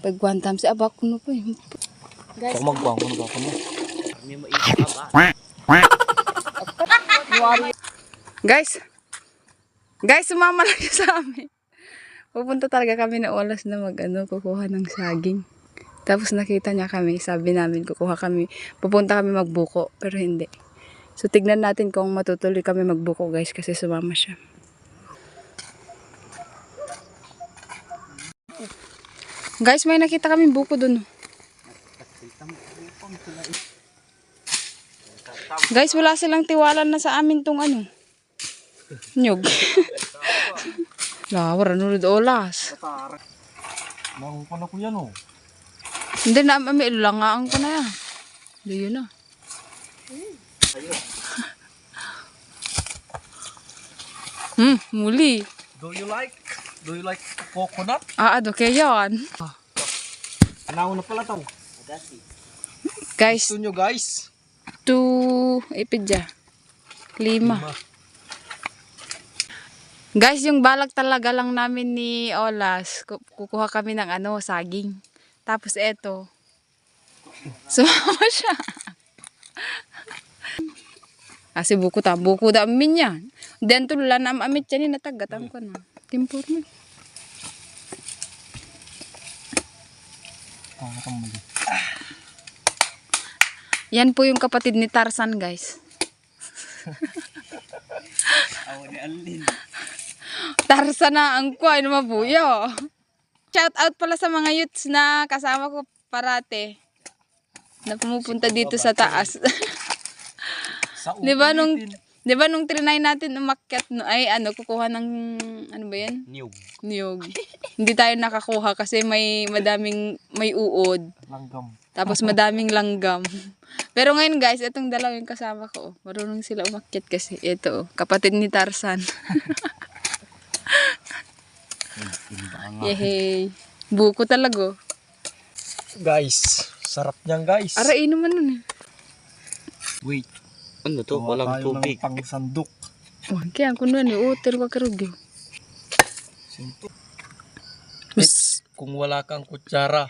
Pagwantam si abak ko po eh. Guys, magbuang ko na ba mo? Guys, sumama lang kayo sa amin. Pupunta talaga kami na oras na kukuha ng saging. Tapos nakita niya kami, sabi namin kukuha kami, pupunta kami magbuko, pero hindi. So tignan natin kung matutuloy kami magbuko guys, kasi sumama siya. Guys, may nakita kami buko dun. Guys, wala silang tiwala na sa amin tong nyug. Lawar, nunod olas. Nakuha na ko yan oh. Hindi na, may ilangaan ko na yan. Hindi yun na. Muli. Do you like coconut? Ado kaya yan. Anaw na pala to. Guys, Gusto nyo guys? 2 ipidya. 5. Guys, yung balak talaga lang namin ni Olas, kukuha kami ng saging. Tapos eto, sumama siya. Kasi buko da amin yan. Den tulan am amit yan natagatam ko na. Timpur mo. Yan po yung kapatid ni Tarzan, guys. Tarzan na ang kuhay na mabuyo. Shout out pala sa mga youths na kasama ko parate na pumupunta dito sa taas. Di ba nung trinay natin umakyat kukuha ng ba yan? Niyog. Hindi tayo nakakuha kasi may uod. Langgam. Tapos madaming langgam. Pero ngayon guys, itong dalawa yung kasama ko. Marunong sila umakyat kasi ito, kapatid ni Tarzan. Yehey. Buko talaga. Guys, sarap niyan guys. Arain naman nun eh. Wait. Ano to? Walang tubig. Pang sandok. Kaya kung nun uter wag karugyo. Kung wala kang kutsara,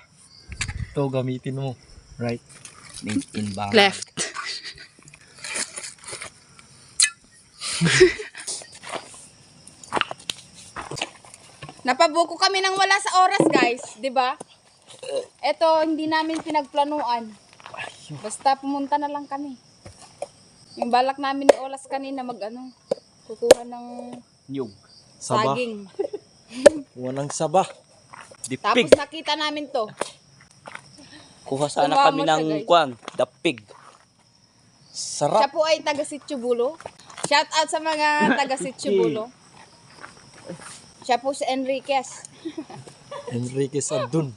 ito gamitin mo. Right. Left. Napabuko kami ng wala sa oras, guys, 'di ba? Ito hindi namin pinagplanuan. Basta pumunta na lang kami. Yung balak namin ni Olas kanina kukuha ng Nyug. Saba. saging. Walang saba. Dipig. Tapos nakita namin to. Kuha sana Tumama kami siya, ng guys. dapig. Sarap. Siya po ay taga Sitsubulo. Shout out sa mga taga Sitsubulo. Siya po si Enriquez. Enriquez Adun.